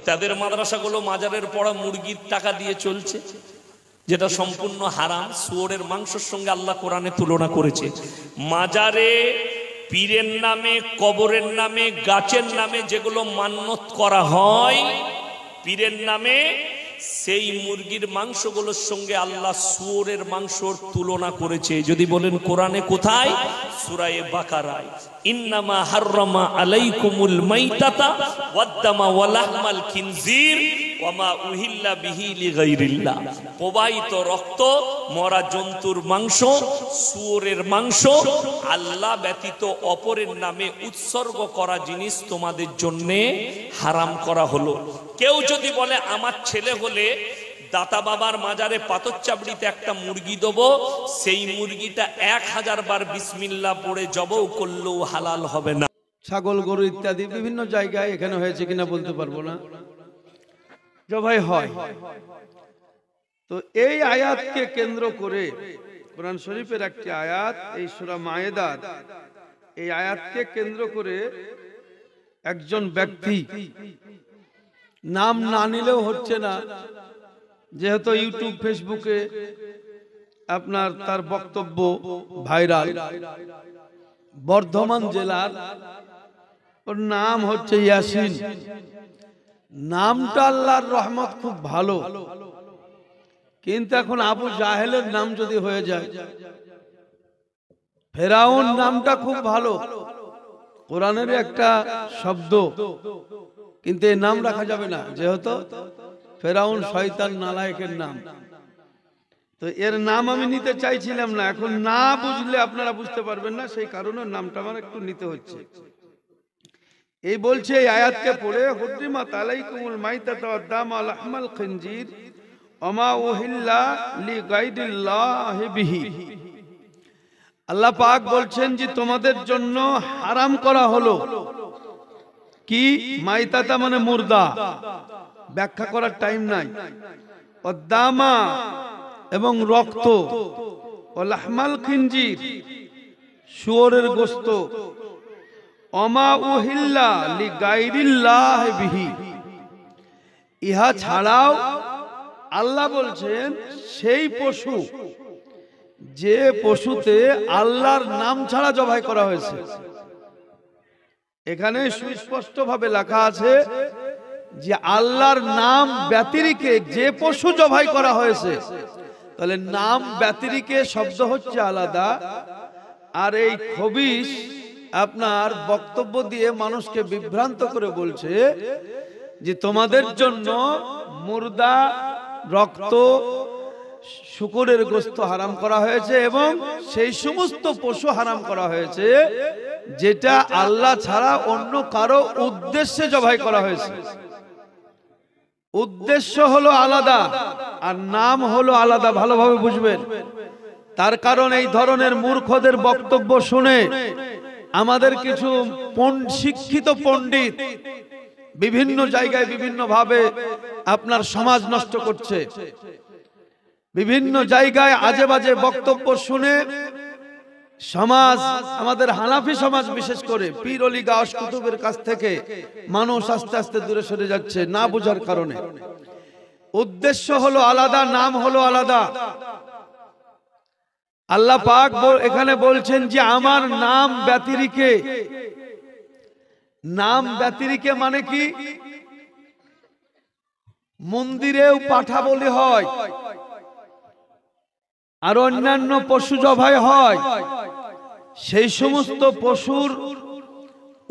তাদের মাদ্রাসাগুলো মাজারের পড়া মুরগির টাকা দিয়ে চলছে, যেটা সম্পূর্ণ হারাম। শুয়োরের মাংসের সঙ্গে আল্লাহ কোরআনে তুলনা করেছে। মাজারে পীরের নামে, কবরের নামে, গাছের নামে যেগুলো মান্যত করা হয় পীরের নামে, সেই মুরগির মাংসগুলোর সঙ্গে আল্লাহ শুয়োরের মাংসর তুলনা করেছে। যদি বলেন কোরআনে কোথায়? সূরা বাকারায়, ইন্নামা হাররামা আলাইকুমুল মাইতাতা ওয়াদ-দামা ওয়া লাহমাল খিনজির ওয়া মা উহিল্লা বিহি লিগাইরিল্লাহ। প্রবাহিত রক্ত, মরা জন্তুর মাংস, শুয়োরের মাংস, আল্লাহ ব্যতীত অপরের নামে উৎসর্গ করা জিনিস তোমাদের জন্য হারাম করা হলো। কেউ যদি বলে আমার ছেলে হলে দাতা বাবার মাজারে পাথর চাবড়িতে একটা মুরগি দেবো, সেই মুরগিটা 1000 বার বিসমিল্লাহ পড়ে জবও করলেও হালাল হবে না। ছাগল, গরু ইত্যাদি বিভিন্ন জায়গায়, এখানে হয়েছে কিনা বলতে পারবো না, জবাই হয়। তো এই আয়াতকে কেন্দ্র করে কোরআন শরীফের একটি আয়াত, এই সূরা মায়েদার এই আয়াতকে কেন্দ্র করে একজন ব্যক্তি, নাম না নিলেও হচ্ছে না, যেহেতু ইউটিউব ফেসবুকে আপনার তার বক্তব্য ভাইরাল, বর্ধমান জেলার, ওর নাম হচ্ছে ইয়াসিন। নামটা আল্লাহর রহমত, খুব ভালো, কিন্তু এখন আবু জাহেলের নাম যদি হয়ে যায়, ফেরাউন নামটা খুব ভালো, কোরআনের একটা শব্দ, কিন্তু এই নাম রাখা যাবে না, যেহেতু ফেরাউন শয়তান নালায়েকের নাম। তো এর নাম আমি নিতে চাইছিলাম না, এখন না বুঝলে আপনারা বুঝতে পারবেন না, সেই কারণে নামটা আমার একটু নিতে হচ্ছে। এই বলছে এই আয়াতকে পড়ে, হুররিমাত আলাইকুমুল মাইতাতু ওয়াদ-দামু ওয়া লাহমাল খিনজির ওয়া মা উহিল্লা লিগাইরিল্লাহি বিহি। আল্লাহ পাক বলছেন যে তোমাদের জন্য হারাম করা হলো কি? মাইতাতা মানে মুর্দা, ব্যাখ্যা করার টাইম নাই। ওয়াদ-দামা এবং রক্ত, ও লাহমাল খিনজির শুয়োরের গোশত, ওমা উহিল্লা লিগাইরিল্লাহি বিহি। ইহা ছাড়াও আল্লাহ বলছেন সেই পশু, যে পশুতে আল্লাহর নাম ছাড়া জবাই করা হয়েছে। এখানে সুস্পষ্ট ভাবে লেখা আছে যে আল্লাহর নাম ব্যতিরেকে যে পশু জবাই করা হয়েছে, তাহলে নাম ব্যতিরেকে শব্দ হচ্ছে আলাদা। আর এই খবিশ আপনার বক্তব্য দিয়ে মানুষকে বিভ্রান্ত করে বলছে যে তোমাদের জন্য মুর্দা, রক্ত, শুকরের গোশত হারাম করা হয়েছে, এবং সেই সমস্ত পশু হারাম করা হয়েছে যেটা আল্লাহ ছাড়া অন্য কারো উদ্দেশ্যে জবাই করা হয়েছে। উদ্দেশ্য হলো আলাদা আর নাম হলো আলাদা, ভালোভাবে বুঝবেন। তার কারণ এই ধরনের মূর্খদের বক্তব্য শুনে আমাদের কিছু শিক্ষিত পণ্ডিত বিভিন্ন জায়গায় বিভিন্ন ভাবে আপনার সমাজ নষ্ট করছে। বিভিন্ন জায়গায় আজে বাজে বক্তব্য শুনে সমাজ, আমাদের হানাফি সমাজ বিশেষ করে পীর অলি গাওস কুতুবের কাছ থেকে মানুষ আস্তে আস্তে দূরে সরে যাচ্ছে না বোঝার কারণে। উদ্দেশ্য হলো আলাদা, নাম হলো আলাদা। আল্লাহ পাক এখানে বলছেন যে আমার নাম ব্যতিরেকে, নাম ব্যতিরেকে মানে কি? মন্দিরেও পাঠা বলি হয়, আর অন্যান্য পশু জবাই হয়, সেই সমস্ত পশুর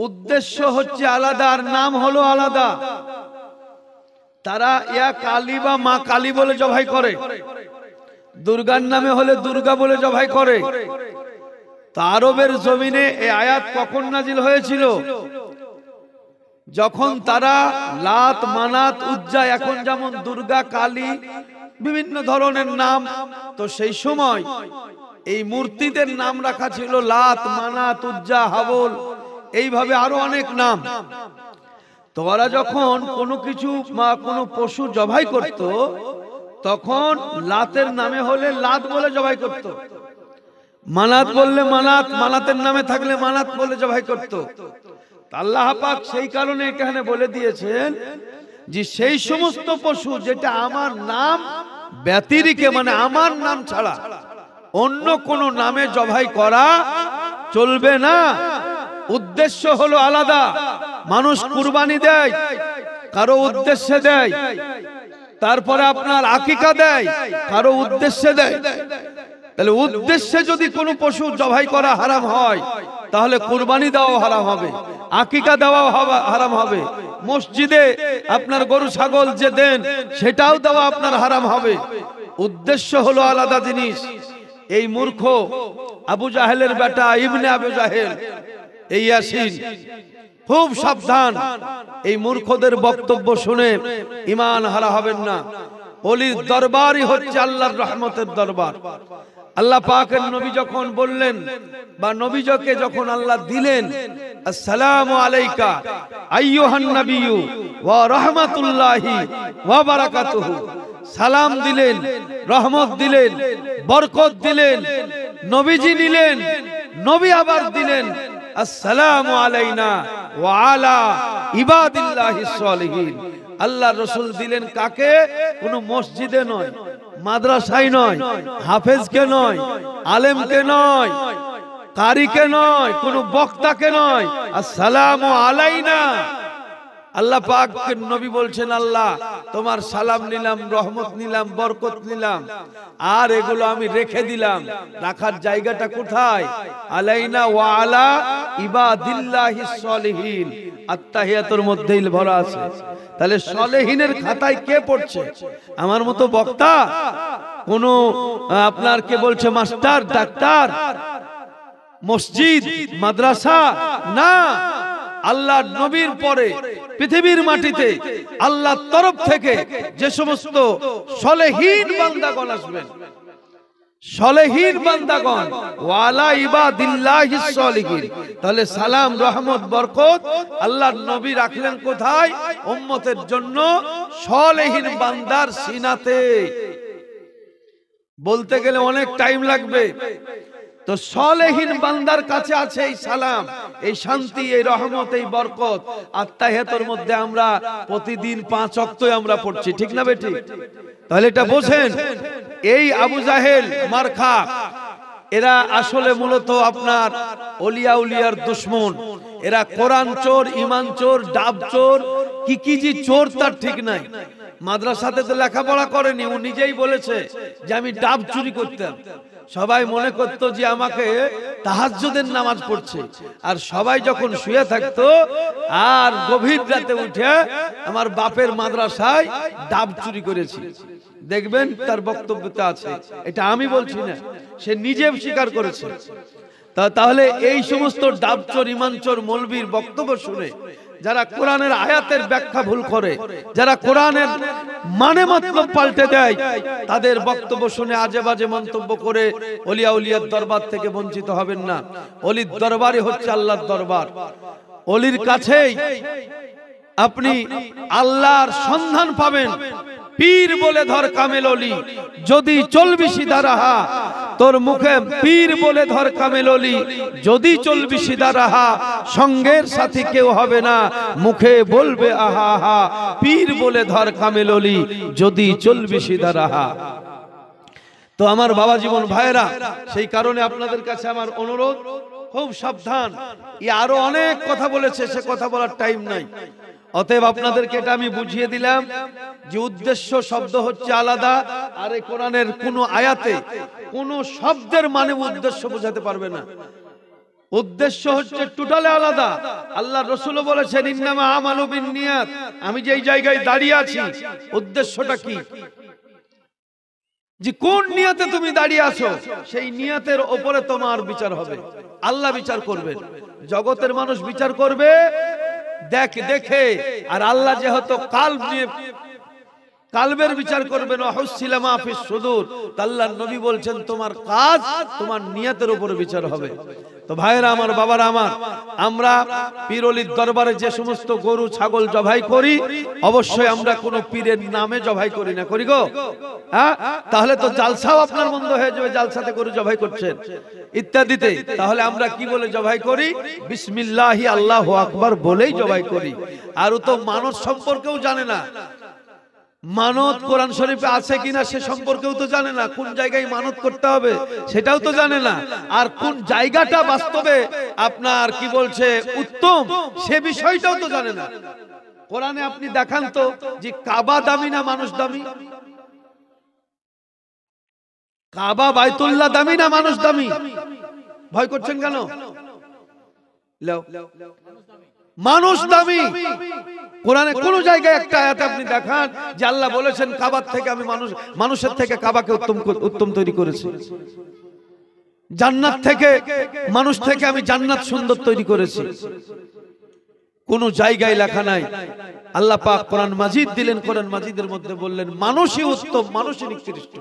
উদ্দেশ্য হচ্ছে আলাদা আর নাম হলো আলাদা। তারা ইয়া কালী বা মা কালী বলে জবাই করে, দুর্গার নামে হলে দুর্গা বলে জবাই করে। তা আরবের জমিনে এই আয়াত কখন নাজিল হয়েছিল? যখন তারা লাত, মানাত, উজ্জা, এখন যেমন দুর্গা, কালী বিভিন্ন ধরনের নাম, তো সেই সময় এই মূর্তিদের নাম রাখা ছিল লাত, মানাত, উজ্জা, হাবল, এইভাবে আরো অনেক নাম। তো ওরা যখন কোনো কিছু বা কোনো পশু জবাই করত, তখন লাতের নামে হলে লাত বলে জবাই করত, মানাত বললে মানাত, মানাতের নামে থাকলে মানাত বলে জবাই করত। আল্লাহ পাক সেই কারণে এখানে বলে দিয়েছেন যে সেই সমস্ত পশু যেটা আমার নাম ব্যতিরিকে, মানে আমার নাম ছাড়া অন্য কোন নামে জবাই করা চলবে না। উদ্দেশ্য হলো আলাদা। মানুষ কুরবানি দেয়, কারো উদ্দেশ্যে দেয়, তারপরে আপনার আকিকা দেয়, কারো উদ্দেশ্যে দেয়। তাহলে উদ্দেশ্যে যদি কোনো পশু জবাই করা হারাম হয়, তাহলে কুরবানি দেওয়া হারাম হবে, আকিকা দেওয়া হারাম হবে, মসজিদে আপনার গরু ছাগল যে দেন সেটাও দেওয়া আপনার হারাম হবে। উদ্দেশ্য হলো আলাদা জিনিস। এই মূর্খ আবু জাহেলের বেটা ইবনে আবু জাহেল, এই ইয়াসিন, খুব সাবধান। এই মূর্খদের বক্তব্য শুনে ঈমান হারা হবেন না। ওলির দরবারই হচ্ছে আল্লাহর রহমতের দরবার। আল্লাহ পাকের নবী যখন বললেন, বা নবীকে যখন আল্লাহ দিলেন, আসসালামু আলাইকা আইয়ুহান নাবিয়্যু ওয়া রাহমাতুল্লাহি ওয়া বারাকাতুহু, সালাম দিলেন, রহমত দিলেন, বরকত দিলেন, নবীজি নিলেন, নবী আবার দিলেন আসসালামু আলাইনা ওয়া আলা ইবাদিল্লাহিস সালিহিন। আল্লাহ রাসূল দিলেন কাকে? কোন মসজিদে নয়, মাদ্রাসায় নয়, হাফেজকে নয়, আলেমকে নয়, কারিকে নয়, কোন বক্তাকে নয়, আসসালামু আলাইনা। আল্লাহ পাকের নবী বলছেন, আল্লাহ তোমার সালাম নিলাম, রহমত নিলাম, বরকত নিলাম, আর এগুলো আমি রেখে দিলাম। রাখার জায়গাটা কোথায়? আলাইনা ওয়া আলা ইবাদিল্লাহিস সালিহিন, আত্তাহিয়াতুর মধ্যেই ভরা আছে। তাহলে সালেহিনের খাতায় কে পড়ছে? আমার মতো বক্তা, কোন আপনার কে বলছে মাস্টার, ডাক্তার, মসজিদ, মাদ্রাসা না। আল্লাহর নবীর পরে পৃথিবীর মাটিতে আল্লাহর তরফ থেকে যে সমস্ত সালেহীন বান্দাগণ আসবেন, সালেহীন বান্দাগণ, ওয়ালা ইবাদিল্লাহিস সালিহিন, তাহলে সালাম, রহমত, বরকত আল্লাহর নবী রাখলেন কোথায়? উম্মতের জন্য সালেহীন বান্দার সিনাতে। বলতে গেলে অনেক টাইম লাগবে। তো সালেহীন বান্দার কাছে আছে এই সালাম, এই শান্তি, এই রহমত, এই বরকত। আত্তাহিয়াতের মধ্যে আমরা প্রতিদিন 5 ওয়াক্ত আমরা পড়ছি, ঠিক না বেটি? তাহলে এটা বোঝেন, এই আবু জাহেল মারখা, এরা আসলে মূলত আপনার ওলিয়া উলিয়ার দুশমন। এরা কোরআন চোর, ঈমান চোর, ডাব চোর, কি যে চোর তার ঠিক নাই। মাদ্রাসাতে তো লেখাপড়া করেনি, ও নিজেই বলেছে যে আমি ডাব চুরি করতাম। সবাই মনে করতো যে আমাকে তাহাজ্জুদের নামাজ পড়ছে, আর সবাই যখন শুয়ে থাকতো আর গভীর রাতে উঠে আমার বাপের মাদ্রাসায় ডাব চুরি করেছি। দেখবেন তার বক্তব্যতে আছে, এটা আমি বলছি না, সে নিজে স্বীকার করেছে। তাহলে এই সমস্ত ডাবচোর, ইমানচোর মৌলবীর বক্তব্য শুনে যারা কোরআনের আয়াতের ব্যাখ্যা ভুল করে, যারা কোরআনের মানে মতলব পাল্টে দেয়, তাদের বক্তব্য শুনে আজে বাজে মন্তব্য করে ওলিয়া উলিয়ার দরবার থেকে বঞ্চিত হবেন না। ওলির দরবারই হচ্ছে আল্লাহর দরবার। ওলির কাছেই আপনি আল্লাহর সন্ধান পাবেন। পীর বলে ধর কামেল অলি, যদি চলবি সিধা রাহা। তোর মুখে পীর বলে ধর কামেল অলি, যদি চলবি সিধা রাহা। সঙ্গের সাথী কেউ হবে না, মুখে বলবে আহা আহা। পীর বলে ধর কামেল অলি, যদি চলবি সিধা রাহা। তো আমার বাবা জীবন ভাইরা, সেই কারণে আপনাদের কাছে আমার অনুরোধ, খুব সাবধান। আরো অনেক কথা বলেছে, সে কথা বলার টাইম নাই। অতএব আপনাদেরকে এটা আমি বুঝিয়ে দিলাম যে উদ্দেশ্য শব্দ হচ্ছে আলাদা, আর এই কোরআনের কোন আয়াতে কোন শব্দের মানে উদ্দেশ্য বোঝাতে পারবে না। উদ্দেশ্য হচ্ছে টোটালি আলাদা। আল্লাহ রাসূল বলেছেন, ইন্নামা আমালু বিন্নিয়াত। আমি যেই জায়গায় দাঁড়িয়ে আছি, উদ্দেশ্যটা কি? যে কোন নিয়তে তুমি দাঁড়িয়ে আছো, সেই নিয়তের উপরে তোমার বিচার হবে। আল্লাহ বিচার করবেন, জগতের মানুষ বিচার করবে দেখে। আর আল্লাহ যেহেতু কালবের বিচার করবেন। ওয়াহুসিলা মা ফিস সুদূর, আল্লাহর নবী বলছেন তোমার কাজ তোমার নিয়তের উপরে বিচার হবে। তো ভাইরা আমার, বাবারা আমার, আমরা পীর ওলির দরবারে যে সমস্ত গরু ছাগল জবাই করি, অবশ্যই আমরা কোনো পীরের নামে জবাই করি না, করি গো? হ্যাঁ, তাহলে তো জালসাও আপনার বন্ধ হয়ে যাবে, জালসাতে গরু জবাই করছেন ইত্যাদিতে। তাহলে আমরা কি বলে জবাই করি? বিসমিল্লাহি আল্লাহু আকবার বলেই জবাই করি। আর ও তো মানত সম্পর্কেও জানে না, মানত কোরআন শরীফে আছে কিনা সে সম্পর্কেও তো জানে না, কোন জায়গায় মানত করতে হবে সেটাও তো জানে না, আর কোন জায়গাটা বাস্তবে আপনার কি বলছে উত্তম সে বিষয়টাও তো জানে না। কোরআনে আপনি দেখান তো যে কাবা দামি না মানুষ দামি? কাবা বাইতুল্লাহ দামি না মানুষ দামি? ভয় করছেন কেন? মানুষ দামি। কোরআনে কোন জায়গায় একটা আয়াত আপনি দেখান যে আল্লাহ বলেছেন কাবার থেকে আমি মানুষের থেকে কাবাকে উত্তম তৈরি করেছি, জান্নাত থেকে মানুষ থেকে আমি জান্নাত সুন্দর তৈরি করেছি? কোন জায়গায় লেখা নাই। আল্লাহ পাক কোরআন মাজিদ দিলেন, কোরআন মাজিদের মধ্যে বললেন মানুষই উত্তম, মানুষই নিকৃষ্ট,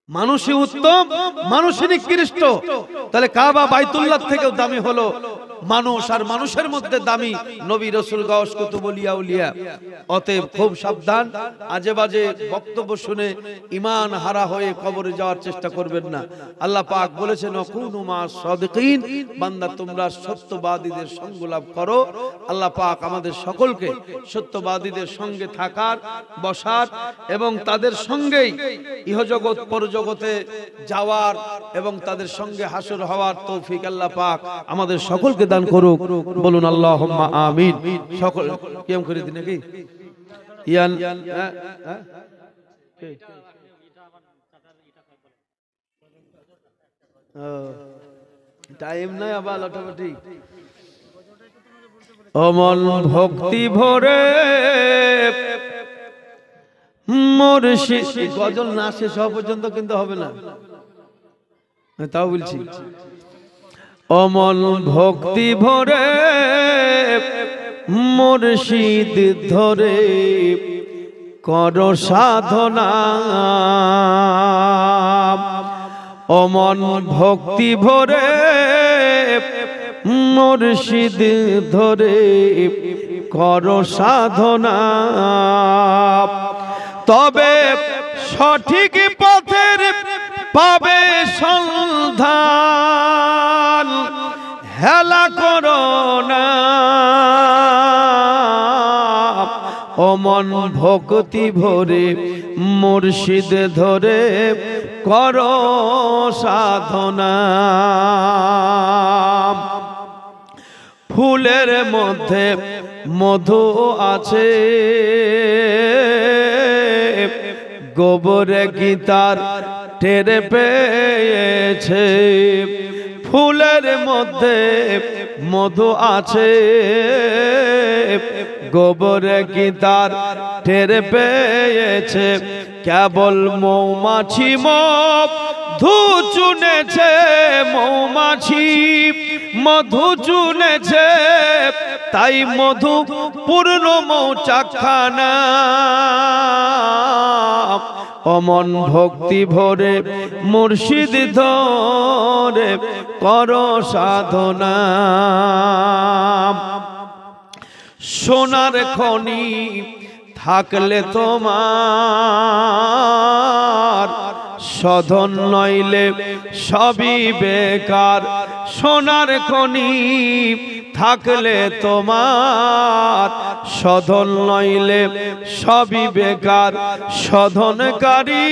মানুষই উত্তম, মানুষই নিকৃষ্ট। তাহলে কাবা বাইতুল্লাহ থেকেও দামি হলো মানুষ, আর মানুষের মধ্যে দামি নবী রাসূল গাউস কুতুব আউলিয়া উলিয়া। অতএব খুব সাবধান, আজে বাজে বক্তব্য শুনে ঈমান হারা হয়ে কবরে যাওয়ার চেষ্টা করবেন না। আল্লাহ পাক বলেছেন ওয়াকুনু মা সাদিকিন, বান্দা তোমরা সত্যবাদীদের সঙ্গ লাভ করো। আল্লাহ পাক আমাদের সকলকে সত্যবাদীদের সঙ্গে থাকার, বসার এবং তাদের সঙ্গেই ইহজগৎ পরজগতে যাওয়ার এবং তাদের সঙ্গে হাসর হওয়ার তৌফিক আল্লাহ পাক আমাদের সকলকে দান করুক। বলুন আল্লাহুম্মা আমিন। সকল কিয়াম করে দিন নাকি ইয়ান টাইম নাই আবার লটাপটি। অমন ভক্তি ভরে মুর্শিদ, গজল না শেষ হওয়া পর্যন্ত কিন্তু হবে না, তাও বলছি। অমল ভক্তি ভরে মুর্শিদ ধরে কর সাধনা, অমন ভক্তি ভরে মুর্শিদ ধরে কর সাধনা, তবে সঠিক পথের পাবে সন্ধান, হেলা করো না। অমন ভক্তি ভরে মুর্শিদ ধরে করো সাধনা, ফুলের মধ্যে মধু আছে, গোবরে গীতার টের পেয়েছে, ফুলের মধ্যে মধু আছে, গোবরে গীতার টের পেয়েছে, কেবল মৌমাছি মধু চুনেছে, মৌমাছি মধু চুনেছে, তাই মধু পূর্ণ মৌচাকখানা। অমন ভক্তি ভরে মুর্শিদ ধরে কর সাধনা, সোনার খনি থাকলে তোমার সাধন নইলে সবই বেকার, সোনার খনি থাকলে তোমার সাধন নইলে সবই বেকার, সাধনকারী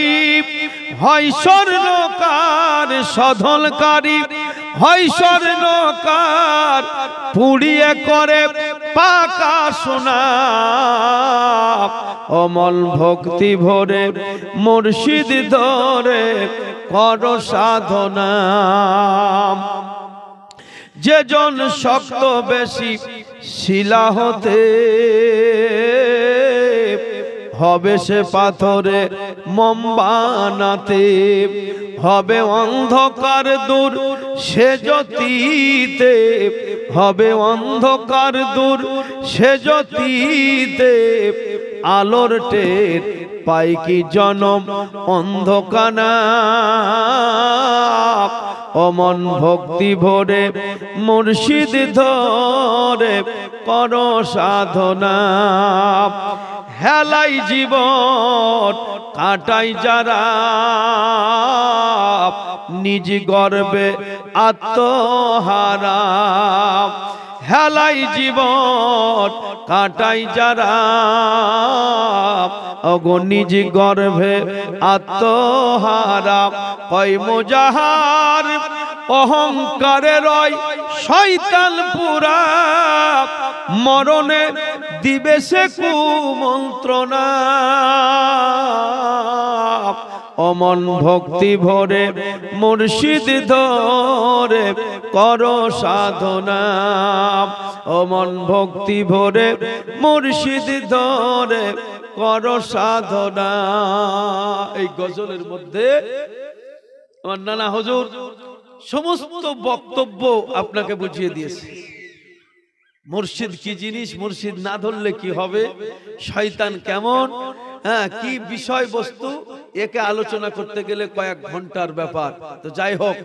হয় স্বর্ণকার, সাধনকারী হয় স্বর্ণকার, পুড়িয়ে করে পাকা সোনা। অমল ভক্তি ভরে মুর্শিদ ধরে কর সাধনা, যে জন শক্ত বেশি শিলা হতে হবে সে পাথরে মোম বানাতে, হবে অন্ধকার দূর সে জ্যোতিতে, হবে অন্ধকার দূর সে জ্যোতিতে আলোর টের পাই কি জনম অন্ধকানা। অমন ভক্তি ভরে মুর্শিদ ধরে কর সাধনা। হেলাই জীবন কাটাই যারা নিজ গর্বে আত্মহারা। হেলাই জীবন কাটাই যারা অগো নিজ গর্ভে আত্মহারা। কয় মুজাহার অহংকারে রয় শয়তান পুরা, মরণে দিবে সে কুমন্ত্রণা। অমন ভক্তি ভরে মুর্শিদ ধরে কর সাধনা। অমন ভক্তি ভরে মুর্শিদ ধরে কর সাধনা। এই গজলের মধ্যে আমার নানা হুজুর সমস্ত বক্তব্য আপনাকে বুঝিয়ে দিয়েছে। মুর্শিদ কি জিনিস, মুর্শিদ না ধরলে কি হবে, শয়তান কেমন, কি বিষয়বস্তু, একে আলোচনা করতে গেলে কয়েক ঘন্টার ব্যাপার। তো যাই হোক,